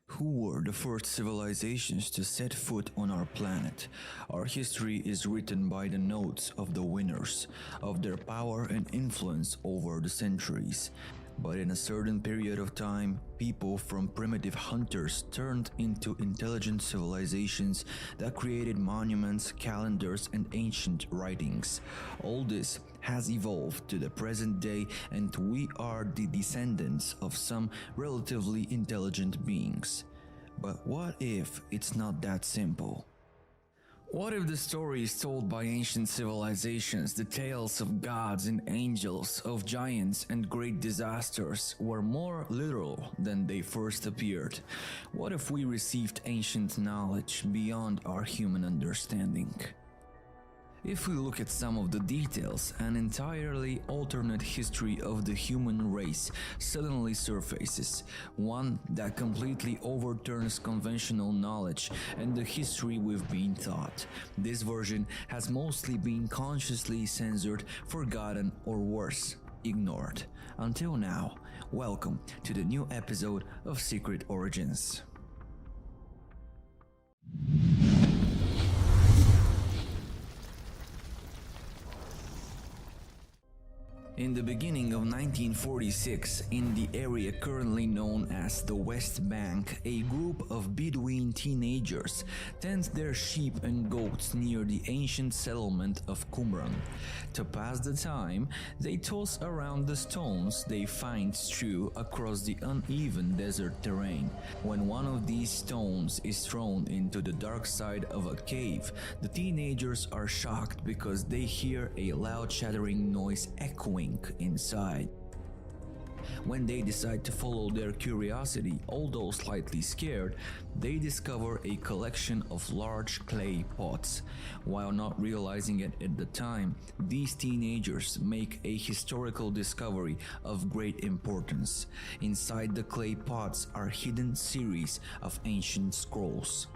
Who were the first civilizations to set foot on our planet? Our history is written by the notes of the winners, of their power and influence over the centuries. But in a certain period of time, people from primitive hunters turned into intelligent civilizations that created monuments, calendars, and ancient writings. All this has evolved to the present day, and we are the descendants of some relatively intelligent beings. But what if it's not that simple? What if the stories told by ancient civilizations, the tales of gods and angels, of giants and great disasters, were more literal than they first appeared? What if we received ancient knowledge beyond our human understanding? If we look at some of the details, an entirely alternate history of the human race suddenly surfaces, one that completely overturns conventional knowledge and the history we've been taught. This version has mostly been consciously censored, forgotten, or worse, ignored. Until now, welcome to the new episode of Secret Origins. In the beginning of 1946, in the area currently known as the West Bank, a group of Bedouin teenagers tend their sheep and goats near the ancient settlement of Qumran. To pass the time, they toss around the stones they find strewn across the uneven desert terrain. When one of these stones is thrown into the dark side of a cave, the teenagers are shocked because they hear a loud shattering noise echoing inside. When they decide to follow their curiosity, although slightly scared, they discover a collection of large clay pots. While not realizing it at the time, these teenagers make a historical discovery of great importance. Inside the clay pots are hidden series of ancient scrolls.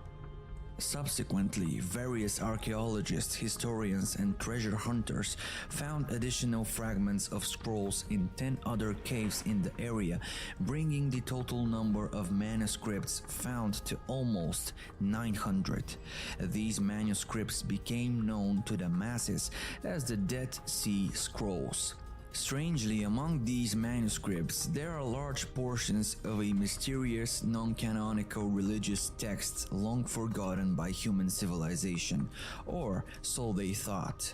Subsequently, various archaeologists, historians, and treasure hunters found additional fragments of scrolls in 10 other caves in the area, bringing the total number of manuscripts found to almost 900. These manuscripts became known to the masses as the Dead Sea Scrolls. Strangely, among these manuscripts, there are large portions of a mysterious, non-canonical religious text long forgotten by human civilization, or so they thought.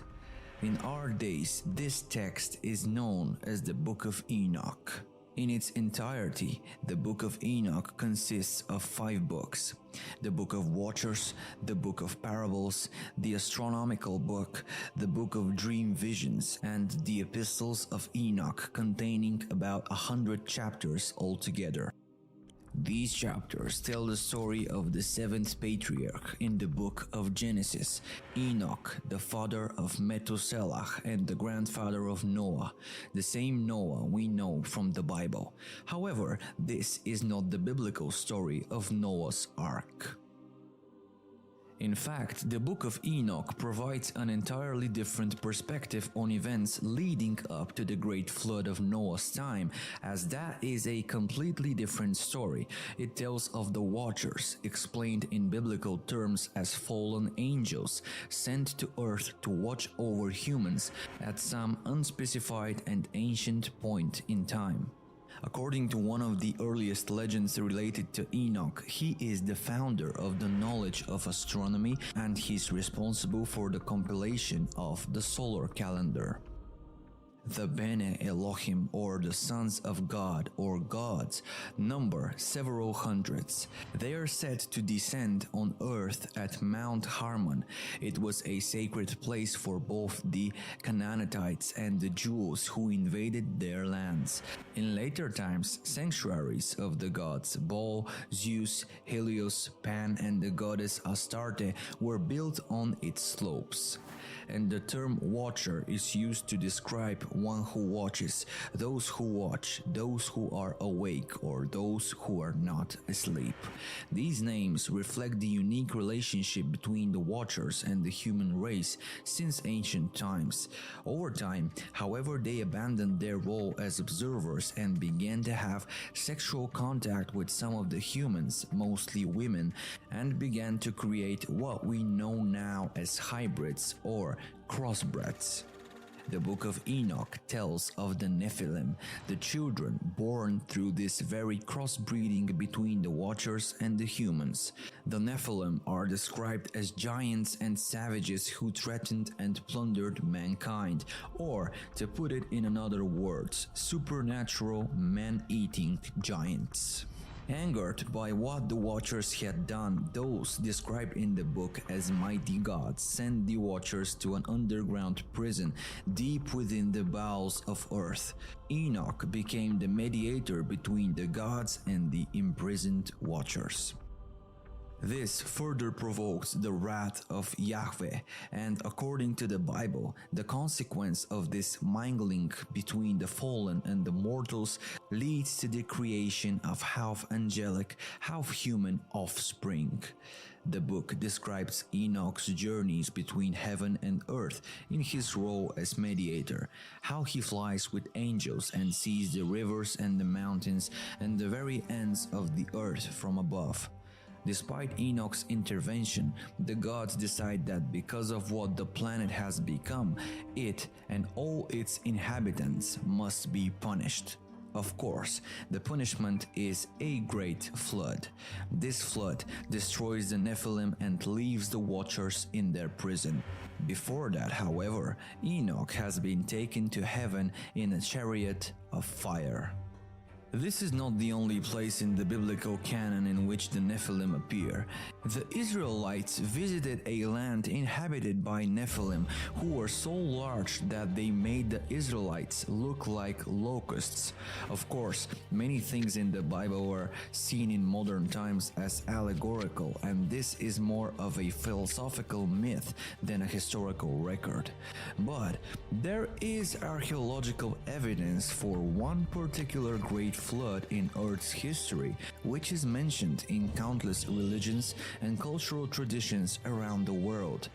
In our days, this text is known as the Book of Enoch. In its entirety, the Book of Enoch consists of 5 books: the Book of Watchers, the Book of Parables, the Astronomical Book, the Book of Dream Visions, and the Epistles of Enoch, containing about 100 chapters altogether. These chapters tell the story of the 7th patriarch in the book of Genesis, Enoch, the father of Methuselah and the grandfather of Noah, the same Noah we know from the Bible. However, this is not the biblical story of Noah's Ark. In fact, the Book of Enoch provides an entirely different perspective on events leading up to the Great Flood of Noah's time, as that is a completely different story. It tells of the Watchers, explained in biblical terms as fallen angels, sent to earth to watch over humans at some unspecified and ancient point in time. According to one of the earliest legends related to Enoch, he is the founder of the knowledge of astronomy and he's responsible for the compilation of the solar calendar. The Bene Elohim, or the sons of God or gods, number several hundreds. They are said to descend on earth at Mount Hermon. It was a sacred place for both the Canaanites and the Jews who invaded their lands. In later times, sanctuaries of the gods Baal, Zeus, Helios, Pan, and the goddess Astarte were built on its slopes. and the term watcher is used to describe one who watches, those who watch, those who are awake, or those who are not asleep. These names reflect the unique relationship between the watchers and the human race since ancient times. Over time, however, they abandoned their role as observers and began to have sexual contact with some of the humans, mostly women, and began to create what we know now as hybrids or crossbreds. The book of Enoch tells of the Nephilim, the children born through this very crossbreeding between the watchers and the humans. The Nephilim are described as giants and savages who threatened and plundered mankind, or, to put it in another words, supernatural man-eating giants. Angered by what the Watchers had done, those described in the book as mighty gods sent the Watchers to an underground prison deep within the bowels of earth. Enoch became the mediator between the gods and the imprisoned Watchers. This further provoked the wrath of Yahweh, and according to the Bible, the consequence of this mingling between the fallen and the mortals leads to the creation of half-angelic, half-human offspring. The book describes Enoch's journeys between heaven and earth in his role as mediator, how he flies with angels and sees the rivers and the mountains and the very ends of the earth from above. Despite Enoch's intervention, the gods decide that because of what the planet has become, it and all its inhabitants must be punished. Of course, the punishment is a great flood. This flood destroys the Nephilim and leaves the Watchers in their prison. Before that, however, Enoch has been taken to heaven in a chariot of fire. This is not the only place in the biblical canon in which the Nephilim appear. The Israelites visited a land inhabited by Nephilim who were so large that they made the Israelites look like locusts. Of course, many things in the Bible were seen in modern times as allegorical, and this is more of a philosophical myth than a historical record. But there is archaeological evidence for one particular great flood in Earth's history, which is mentioned in countless religions and cultural traditions around the world.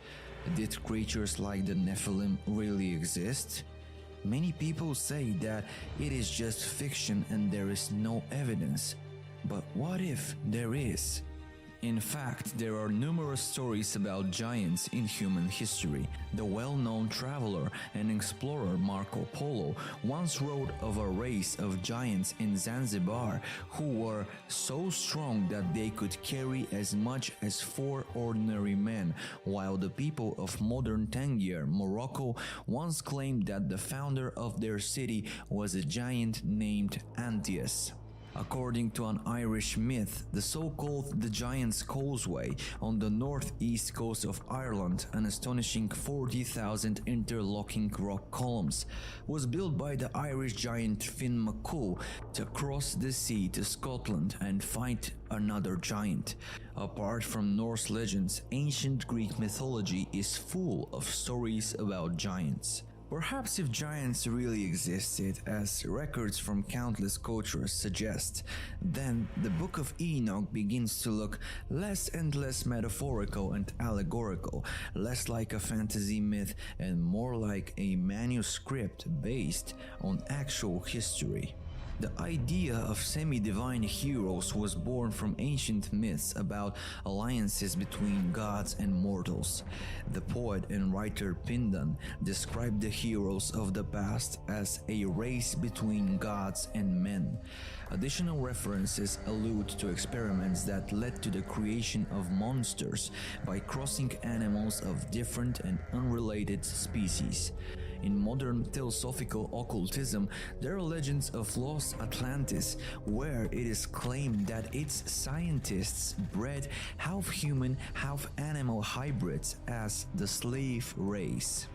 Did creatures like the Nephilim really exist? Many people say that it is just fiction and there is no evidence. But what if there is? In fact, there are numerous stories about giants in human history. The well-known traveler and explorer Marco Polo once wrote of a race of giants in Zanzibar who were so strong that they could carry as much as 4 ordinary men, while the people of modern Tangier, Morocco, once claimed that the founder of their city was a giant named Antaeus. According to an Irish myth, the so-called the Giant's Causeway on the northeast coast of Ireland, an astonishing 40,000 interlocking rock columns, was built by the Irish giant Finn McCool to cross the sea to Scotland and fight another giant. Apart from Norse legends, ancient Greek mythology is full of stories about giants. Perhaps if giants really existed, as records from countless cultures suggest, then the Book of Enoch begins to look less and less metaphorical and allegorical, less like a fantasy myth and more like a manuscript based on actual history. The idea of semi-divine heroes was born from ancient myths about alliances between gods and mortals. The poet and writer Pindar described the heroes of the past as a race between gods and men. Additional references allude to experiments that led to the creation of monsters by crossing animals of different and unrelated species. In modern theosophical occultism, there are legends of lost Atlantis, where it is claimed that its scientists bred half-human, half-animal hybrids as the slave race.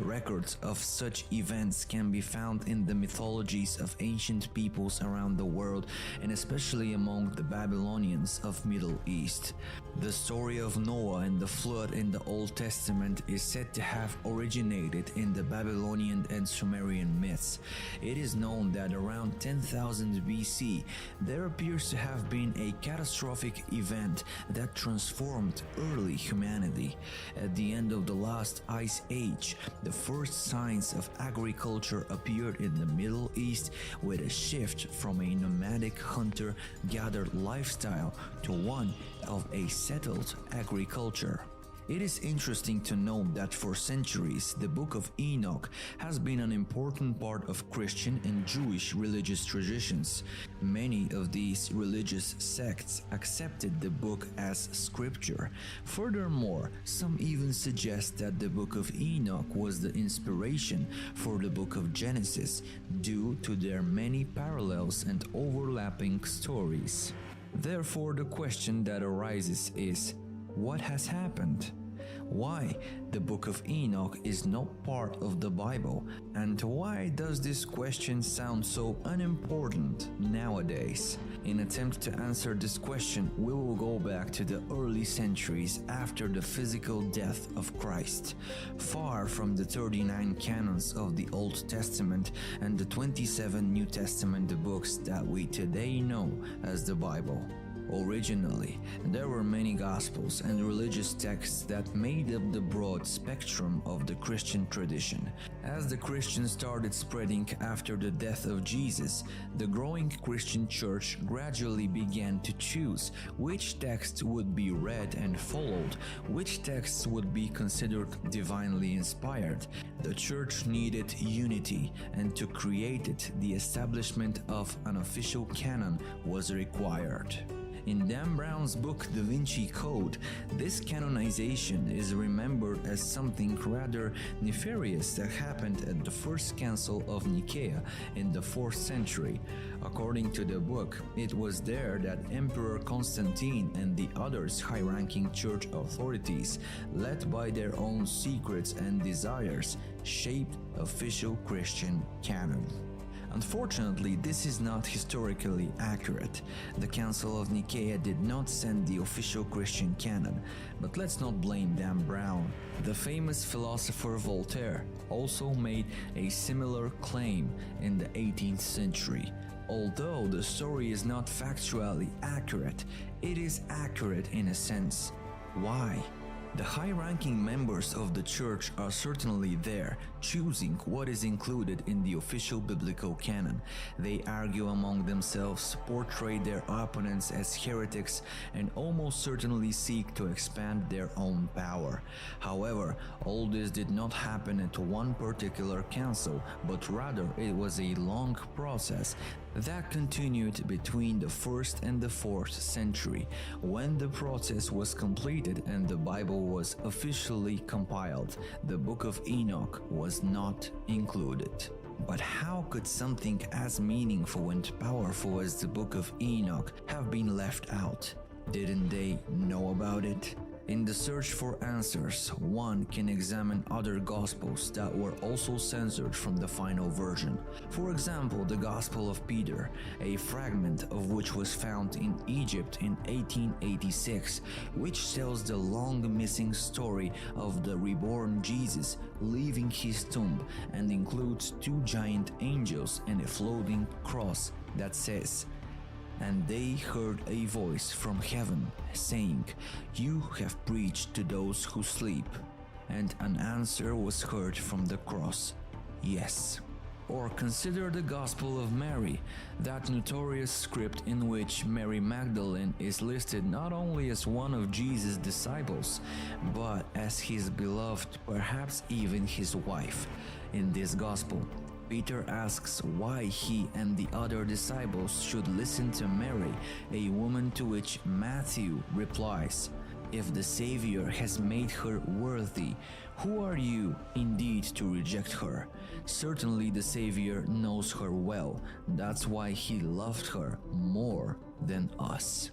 Records of such events can be found in the mythologies of ancient peoples around the world, and especially among the Babylonians of Middle East. The story of Noah and the flood in the Old Testament is said to have originated in the Babylonian and Sumerian myths. It is known that around 10,000 BC, there appears to have been a catastrophic event that transformed early humanity. At the end of the last ice age, the first signs of agriculture appeared in the Middle East, with a shift from a nomadic hunter-gatherer lifestyle to one of a settled agriculture. It is interesting to note that for centuries, the Book of Enoch has been an important part of Christian and Jewish religious traditions. Many of these religious sects accepted the book as scripture. Furthermore, some even suggest that the Book of Enoch was the inspiration for the Book of Genesis, due to their many parallels and overlapping stories. Therefore, the question that arises is, what has happened? Why the Book of Enoch is not part of the Bible, and why does this question sound so unimportant nowadays? In attempt to answer this question, we will go back to the early centuries after the physical death of Christ, far from the 39 canons of the Old Testament and the 27 New Testament books that we today know as the Bible. Originally, there were many Gospels and religious texts that made up the broad spectrum of the Christian tradition. As the Christians started spreading after the death of Jesus, the growing Christian church gradually began to choose which texts would be read and followed, which texts would be considered divinely inspired. The church needed unity, and to create it, the establishment of an official canon was required. In Dan Brown's book Da Vinci Code, this canonization is remembered as something rather nefarious that happened at the First Council of Nicaea in the 4th century. According to the book, it was there that Emperor Constantine and the others high-ranking church authorities, led by their own secrets and desires, shaped official Christian canon. Unfortunately, this is not historically accurate. The Council of Nicaea did not send the official Christian canon, but let's not blame Dan Brown. The famous philosopher Voltaire also made a similar claim in the 18th century. Although the story is not factually accurate, it is accurate in a sense. Why? The high-ranking members of the church are certainly there, choosing what is included in the official biblical canon. They argue among themselves, portray their opponents as heretics, and almost certainly seek to expand their own power. However, all this did not happen at one particular council, but rather it was a long process that continued between the 1st and the 4th century. When the process was completed and the Bible was officially compiled, the Book of Enoch was not included. But how could something as meaningful and powerful as the Book of Enoch have been left out? Didn't they know about it? In the search for answers, one can examine other Gospels that were also censored from the final version. For example, the Gospel of Peter, a fragment of which was found in Egypt in 1886, which tells the long-missing story of the reborn Jesus leaving his tomb, and includes 2 giant angels and a floating cross that says, "And they heard a voice from heaven, saying, 'You have preached to those who sleep.' And an answer was heard from the cross, 'Yes.'" Or consider the Gospel of Mary, that notorious script in which Mary Magdalene is listed not only as one of Jesus' disciples, but as his beloved, perhaps even his wife. In this Gospel, Peter asks why he and the other disciples should listen to Mary, a woman to which Matthew replies, "If the Savior has made her worthy, who are you indeed to reject her? Certainly the Savior knows her well, that's why he loved her more than us."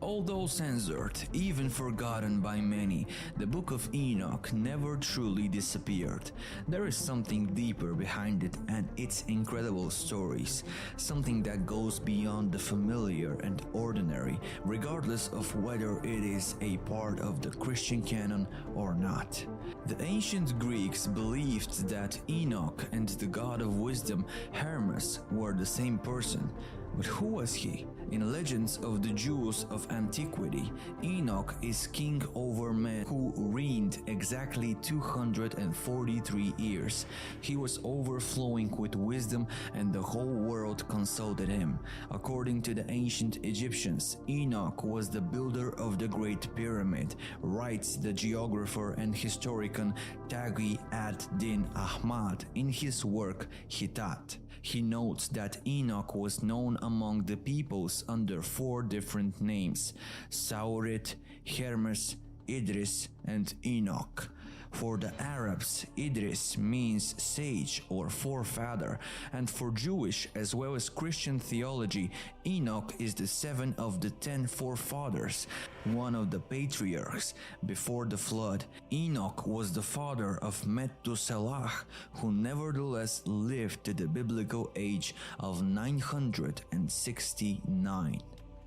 Although censored, even forgotten by many, the Book of Enoch never truly disappeared. There is something deeper behind it and its incredible stories, something that goes beyond the familiar and ordinary, regardless of whether it is a part of the Christian canon or not. The ancient Greeks believed that Enoch and the god of wisdom, Hermes, were the same person. But who was he? In legends of the Jews of antiquity, Enoch is king over men who reigned exactly 243 years. He was overflowing with wisdom and the whole world consulted him. According to the ancient Egyptians, Enoch was the builder of the Great Pyramid, writes the geographer and historian Taghi ad-Din Ahmad in his work Hittat. He notes that Enoch was known among the peoples under 4 different names: Saurit, Hermes, Idris, and Enoch. For the Arabs, Idris means sage or forefather, and for Jewish as well as Christian theology, Enoch is the 7th of the 10 forefathers, one of the patriarchs. Before the flood, Enoch was the father of Methuselah, who nevertheless lived to the biblical age of 969.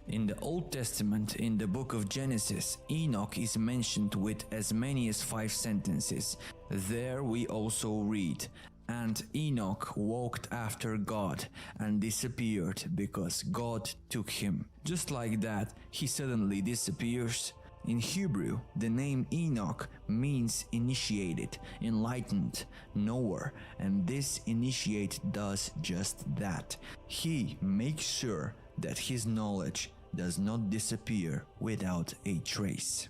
In the Old Testament, in the book of Genesis, Enoch is mentioned with as many as 5 sentences. There we also read, "And Enoch walked after God and disappeared because God took him." Just like that, he suddenly disappears. In Hebrew, the name Enoch means initiated, enlightened, knower, and this initiate does just that. He makes sure that his knowledge does not disappear without a trace.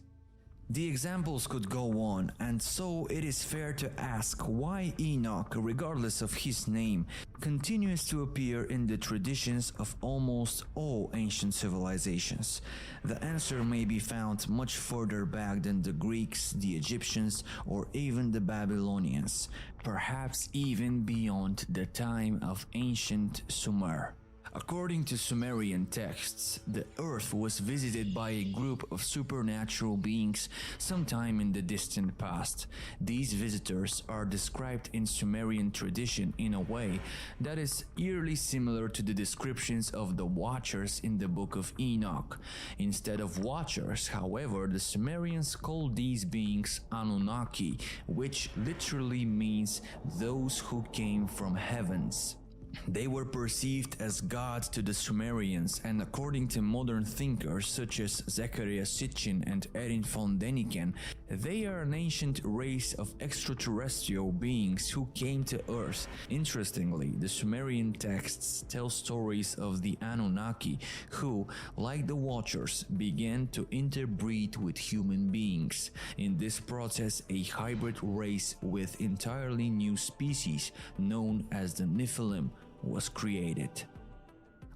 The examples could go on, and so it is fair to ask why Enoch, regardless of his name, continues to appear in the traditions of almost all ancient civilizations. The answer may be found much further back than the Greeks, the Egyptians, or even the Babylonians, perhaps even beyond the time of ancient Sumer. According to Sumerian texts, the earth was visited by a group of supernatural beings sometime in the distant past. These visitors are described in Sumerian tradition in a way that is eerily similar to the descriptions of the Watchers in the Book of Enoch. Instead of Watchers, however, the Sumerians called these beings Anunnaki, which literally means those who came from heavens. They were perceived as gods to the Sumerians, and according to modern thinkers such as Zecharia Sitchin and Erin von Däniken, they are an ancient race of extraterrestrial beings who came to Earth. Interestingly, the Sumerian texts tell stories of the Anunnaki who, like the Watchers, began to interbreed with human beings. In this process, a hybrid race with entirely new species known as the Nephilim was created.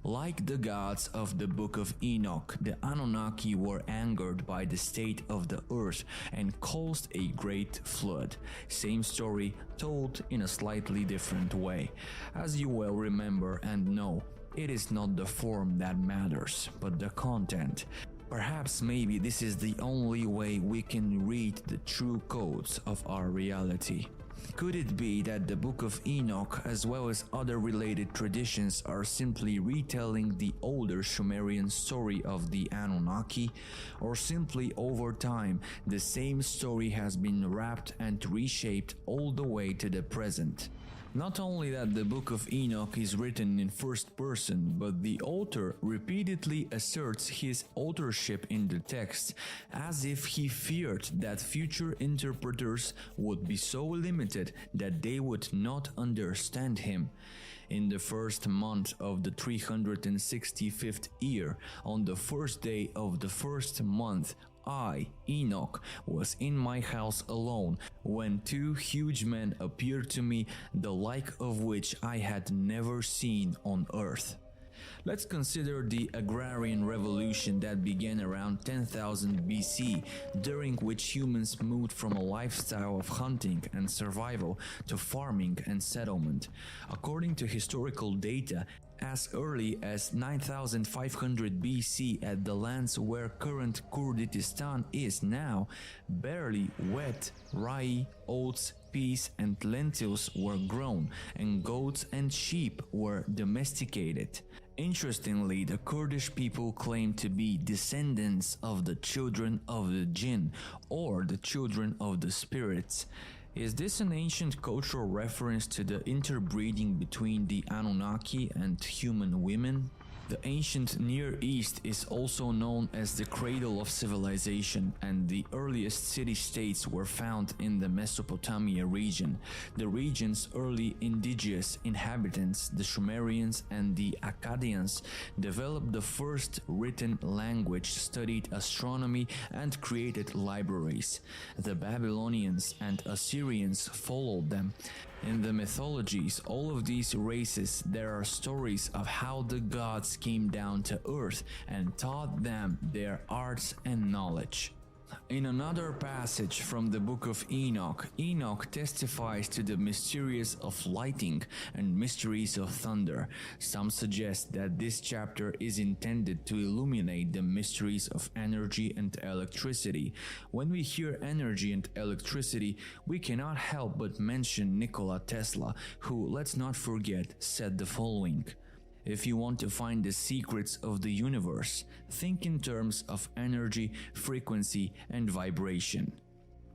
Like the gods of the Book of Enoch, the Anunnaki were angered by the state of the earth and caused a great flood. Same story told in a slightly different way. As you well remember and know, it is not the form that matters, but the content. Perhaps maybe this is the only way we can read the true codes of our reality. Could it be that the Book of Enoch, as well as other related traditions, are simply retelling the older Sumerian story of the Anunnaki? Or simply over time, the same story has been wrapped and reshaped all the way to the present? Not only that the Book of Enoch is written in first person, but the author repeatedly asserts his authorship in the text, as if he feared that future interpreters would be so limited that they would not understand him. In the first month of the 365th year, on the first day of the first month, I, Enoch, was in my house alone when 2 huge men appeared to me, the like of which I had never seen on earth. Let's consider the agrarian revolution that began around 10,000 BC, during which humans moved from a lifestyle of hunting and survival to farming and settlement. According to historical data, as early as 9500 BC at the lands where current Kurdistan is now, barley, wheat, rye, oats, peas and lentils were grown, and goats and sheep were domesticated. Interestingly, the Kurdish people claim to be descendants of the children of the jinn, or the children of the spirits. Is this an ancient cultural reference to the interbreeding between the Anunnaki and human women? The ancient Near East is also known as the cradle of civilization, and the earliest city-states were found in the Mesopotamia region. The region's early indigenous inhabitants, the Sumerians and the Akkadians, developed the first written language, studied astronomy, and created libraries. The Babylonians and Assyrians followed them. In the mythologies, all of these races, there are stories of how the gods came down to earth and taught them their arts and knowledge. In another passage from the book of Enoch, Enoch testifies to the mysteries of lightning and mysteries of thunder. Some suggest that this chapter is intended to illuminate the mysteries of energy and electricity. When we hear energy and electricity, we cannot help but mention Nikola Tesla, who, let's not forget, said the following: "If you want to find the secrets of the universe, think in terms of energy, frequency, and vibration."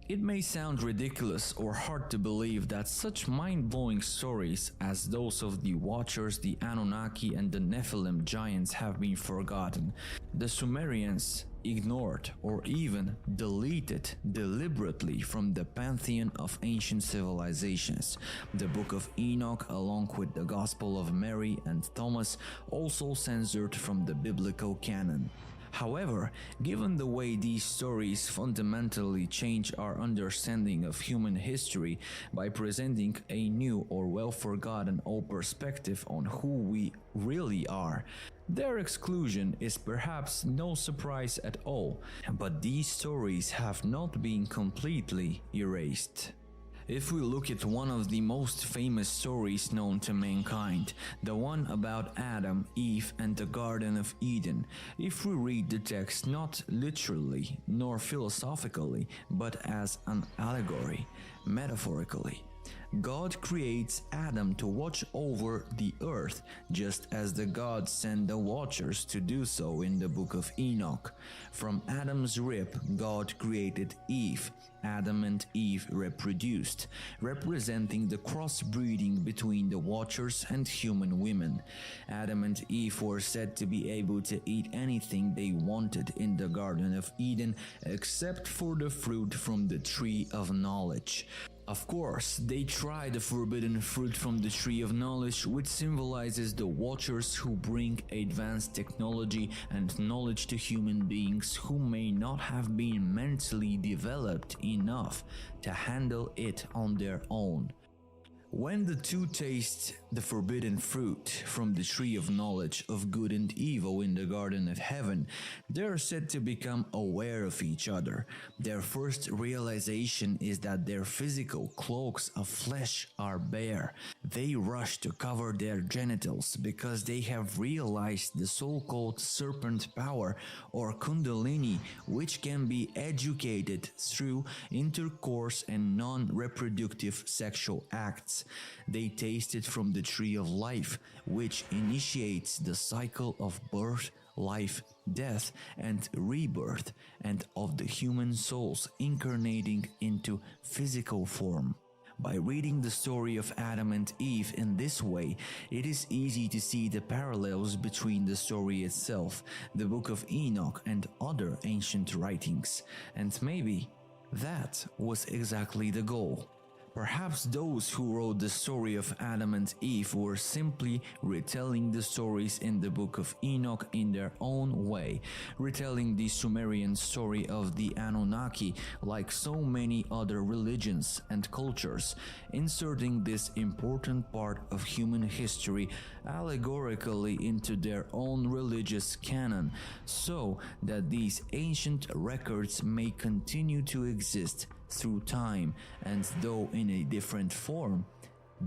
It may sound ridiculous or hard to believe that such mind-blowing stories as those of the Watchers, the Anunnaki, and the Nephilim giants have been forgotten. The Sumerians ignored or even deleted deliberately from the pantheon of ancient civilizations. The Book of Enoch, along with the Gospel of Mary and Thomas, also censored from the biblical canon. However, given the way these stories fundamentally change our understanding of human history by presenting a new or well-forgotten old perspective on who we really are, their exclusion is perhaps no surprise at all. But these stories have not been completely erased. If we look at one of the most famous stories known to mankind, the one about Adam, Eve, and the Garden of Eden, if we read the text not literally nor philosophically, but as an allegory, metaphorically, God creates Adam to watch over the earth, just as the gods send the watchers to do so in the book of Enoch. From Adam's rib, God created Eve. Adam and Eve reproduced, representing the crossbreeding between the watchers and human women. Adam and Eve were said to be able to eat anything they wanted in the Garden of Eden, except for the fruit from the tree of knowledge. Of course, they tried the forbidden fruit from the tree of knowledge, which symbolizes the watchers who bring advanced technology and knowledge to human beings who may not have been mentally developed enough to handle it on their own. When the two taste the forbidden fruit from the tree of knowledge of good and evil in the Garden of Heaven, they are said to become aware of each other. Their first realization is that their physical cloaks of flesh are bare. They rush to cover their genitals because they have realized the so-called serpent power or kundalini, which can be educated through intercourse and non-reproductive sexual acts. They tasted from the tree of life, which initiates the cycle of birth, life, death, and rebirth, and of the human souls incarnating into physical form. By reading the story of Adam and Eve in this way, it is easy to see the parallels between the story itself, the Book of Enoch, and other ancient writings. And maybe that was exactly the goal. Perhaps those who wrote the story of Adam and Eve were simply retelling the stories in the book of Enoch in their own way, retelling the Sumerian story of the Anunnaki like so many other religions and cultures, inserting this important part of human history allegorically into their own religious canon, so that these ancient records may continue to exist through time, and though in a different form,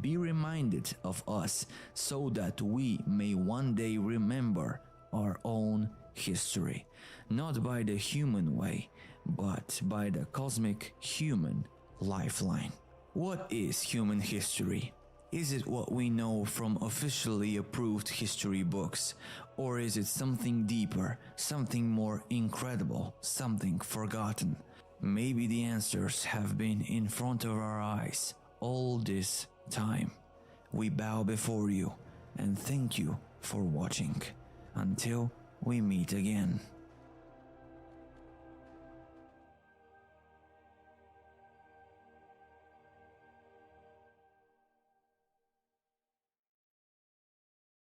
be reminded of us so that we may one day remember our own history, not by the human way, but by the cosmic human lifeline. What is human history? Is it what we know from officially approved history books, or is it something deeper, something more incredible, something forgotten? Maybe the answers have been in front of our eyes all this time. We bow before you and thank you for watching. Until we meet again.